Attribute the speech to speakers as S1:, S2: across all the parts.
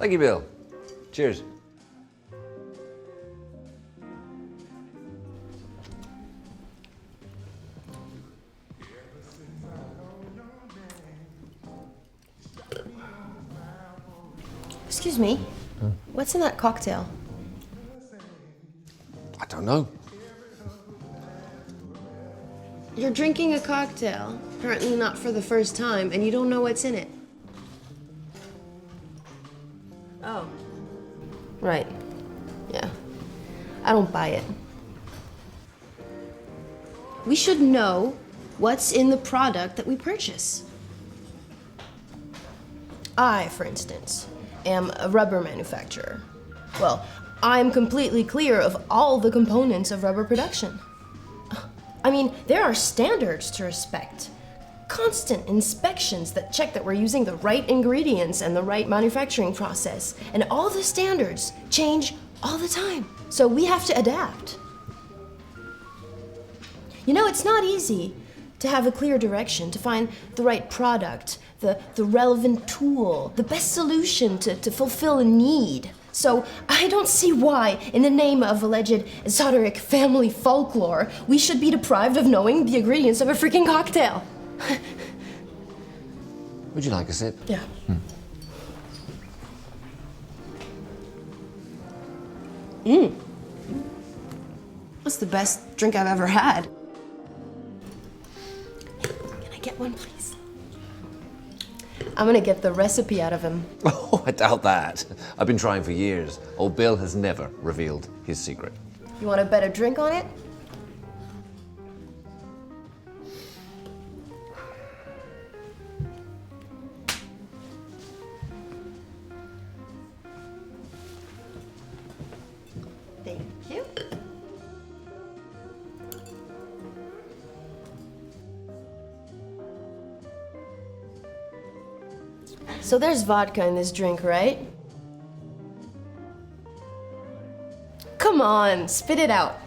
S1: Thank you, Bill. Cheers.
S2: Excuse me, what's in that cocktail?
S1: I don't know.
S2: You're drinking a cocktail, apparently not for the first time, and you don't know what's in it. Oh. Right. Yeah. I don't buy it. We should know what's in the product that we purchase. I, for instance, am a rubber manufacturer. Well, I'm completely clear of all the components of rubber production. I mean, there are standards to respect. Constant inspections that check that we're using the right ingredients and the right manufacturing process. And all the standards change all the time. So we have to adapt. You know, it's not easy to have a clear direction, to find the right product, the relevant tool, the best solution to fulfill a need. So I don't see why, in the name of alleged esoteric family folklore, we should be deprived of knowing the ingredients of a freaking cocktail.
S1: Would you like a sip?
S2: Yeah. That's the best drink I've ever had. Can I get one, please? I'm gonna get the recipe out of him.
S1: Oh, I doubt that. I've been trying for years. Old Bill has never revealed his secret.
S2: You want a better drink on it? Thank you. So there's vodka in this drink, right? Come on, spit it out.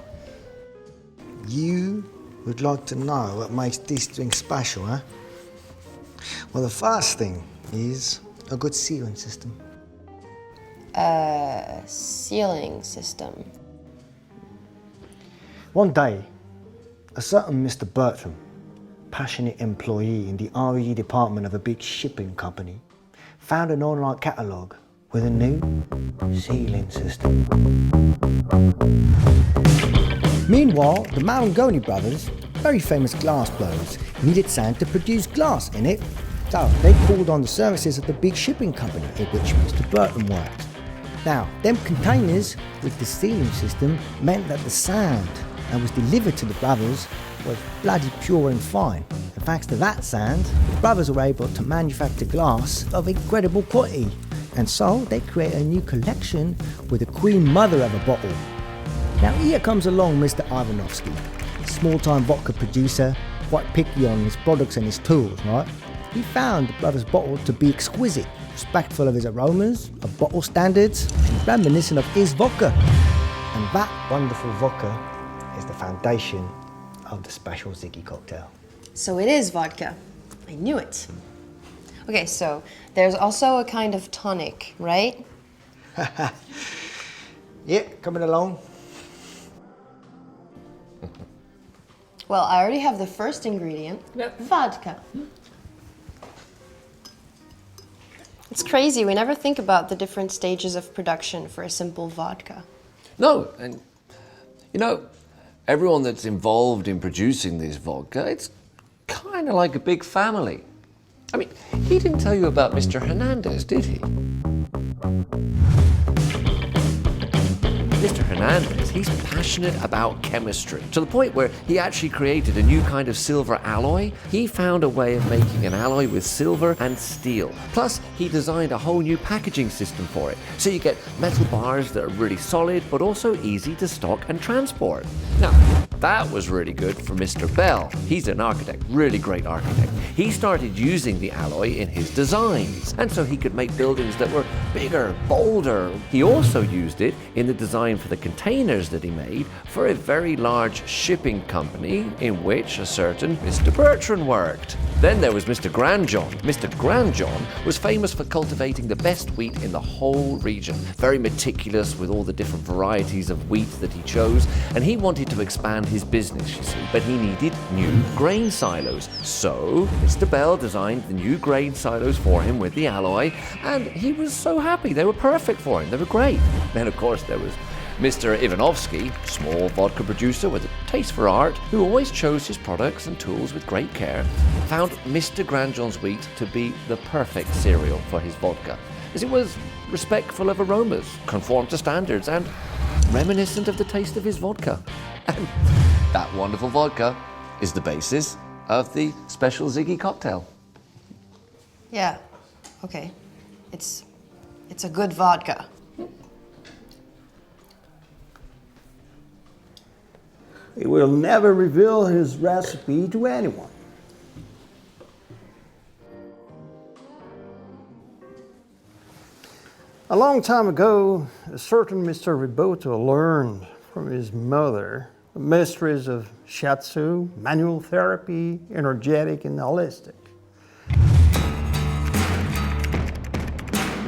S3: You would like to know what makes this drink special, huh? Well, the first thing is a good sealing system.
S2: Sealing system.
S3: One day, a certain Mr. Bertram, passionate employee in the RE department of a big shipping company, found an online catalogue with a new sealing system. Meanwhile, the Marangoni brothers, very famous glass blowers, needed sand to produce glass in it. So they called on the services of the big shipping company in which Mr. Bertram worked. Now, them containers with the sealing system meant that the sand that was delivered to the brothers was bloody pure and fine. And thanks to that sand, the brothers were able to manufacture glass of incredible quality. And so they create a new collection with the Queen Mother of a bottle. Now here comes along Mr. Ivanovsky, small-time vodka producer, quite picky on his products and his tools, right? He found the brothers' bottle to be exquisite, respectful of his aromas, of bottle standards, and reminiscent of his vodka. And that wonderful vodka is the foundation of the special Ziggy cocktail.
S2: So it is vodka. I knew it. Okay, so there's also a kind of tonic, right?
S3: Yeah, coming along.
S2: Well, I already have the first ingredient, vodka. It's crazy, we never think about the different stages of production for a simple vodka.
S1: No, and you know, everyone that's involved in producing this vodka, it's kind of like a big family. I mean, he didn't tell you about Mr. Hernandez, did he? Mr. Hernandez, he's passionate about chemistry, to the point where he actually created a new kind of silver alloy. He found a way of making an alloy with silver and steel. Plus, he designed a whole new packaging system for it, so you get metal bars that are really solid, but also easy to stock and transport. Now, that was really good for Mr. Bell. He's an architect, really great architect. He started using the alloy in his designs, and so he could make buildings that were bigger, bolder. He also used it in the design for the containers that he made for a very large shipping company in which a certain Mr. Bertrand worked. Then there was Mr. Grandjohn. Mr. Grandjohn was famous for cultivating the best wheat in the whole region. Very meticulous with all the different varieties of wheat that he chose, and he wanted to expand his business, you see, but he needed new grain silos. So Mr. Bell designed the new grain silos for him with the alloy, and he was so happy. They were perfect for him. They were great. Then, of course, there was Mr. Ivanovsky, small vodka producer with a taste for art, who always chose his products and tools with great care, found Mr. Grandjohn's wheat to be the perfect cereal for his vodka, as it was respectful of aromas, conformed to standards, and reminiscent of the taste of his vodka. And that wonderful vodka is the basis of the special Ziggy cocktail.
S2: Yeah, okay. It's a good vodka.
S4: He will never reveal his recipe to anyone. A long time ago, a certain Mr. Riboto learned from his mother the mysteries of shiatsu, manual therapy, energetic and holistic.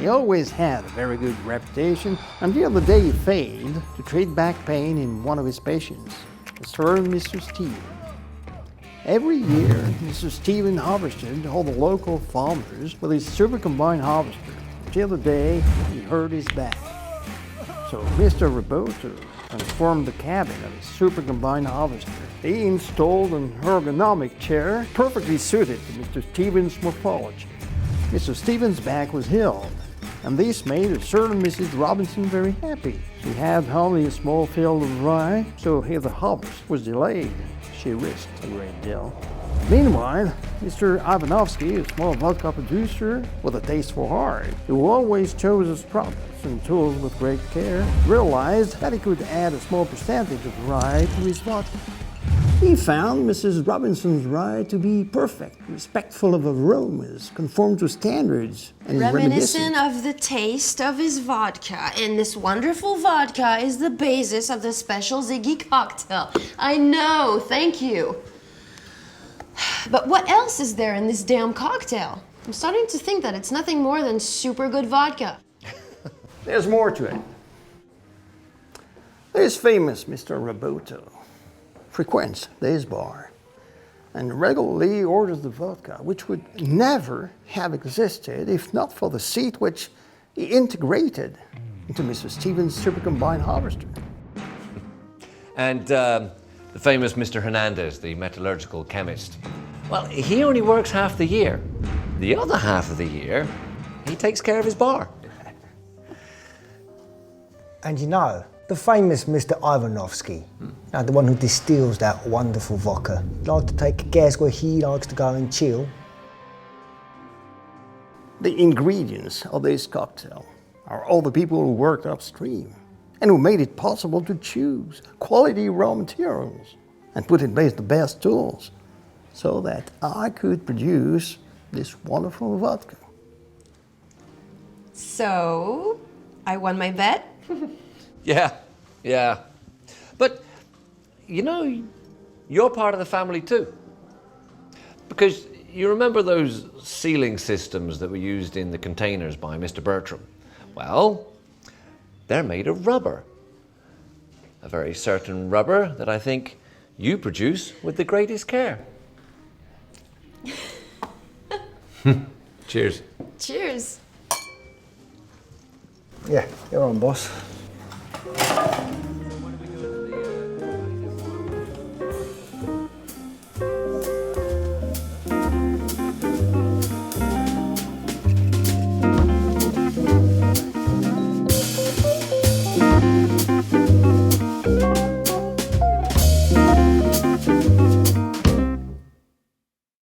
S4: He always had a very good reputation until the day he failed to treat back pain in one of his patients, a certain Mr. Steven. Every year, Mr. Steven harvested all the local farmers with his super combined harvester until the day he hurt his back. So Mr. Riboto transformed the cabin of his super combined harvester. He installed an ergonomic chair perfectly suited to Mr. Steven's morphology. Mr. Steven's back was healed, and this made a certain Mrs. Robinson very happy. She had only a small field of rye, so if the harvest was delayed, she risked a great deal. Meanwhile, Mr. Ivanovsky, a small vodka producer with a taste for art, who always chose his products and tools with great care, realized that he could add a small percentage of rye to his vodka. He found Mrs. Robinson's rye to be perfect, respectful of aromas, conform to standards, and
S2: Reminiscent of the taste of his vodka. And this wonderful vodka is the basis of the special Ziggy cocktail. I know, thank you. But what else is there in this damn cocktail? I'm starting to think that it's nothing more than super good vodka.
S4: There's more to it. This famous Mr. Riboto frequents this bar and regularly orders the vodka, which would never have existed if not for the seed which he integrated into Mr. Stevens' super combined harvester.
S1: And the famous Mr. Hernandez, the metallurgical chemist. Well, he only works half the year. The other half of the year, he takes care of his bar.
S3: And you know, the famous Mr. Ivanovsky, the one who distills that wonderful vodka, likes to take gas where he likes to go and chill.
S4: The ingredients of this cocktail are all the people who worked upstream and who made it possible to choose quality raw materials and put in place the best tools so that I could produce this wonderful vodka.
S2: So, I won my bet?
S1: Yeah. But, you know, you're part of the family too. Because you remember those sealing systems that were used in the containers by Mr. Bertram? Well, they're made of rubber. A very certain rubber that I think you produce with the greatest care. Cheers.
S2: Cheers.
S3: Yeah, you're on, boss.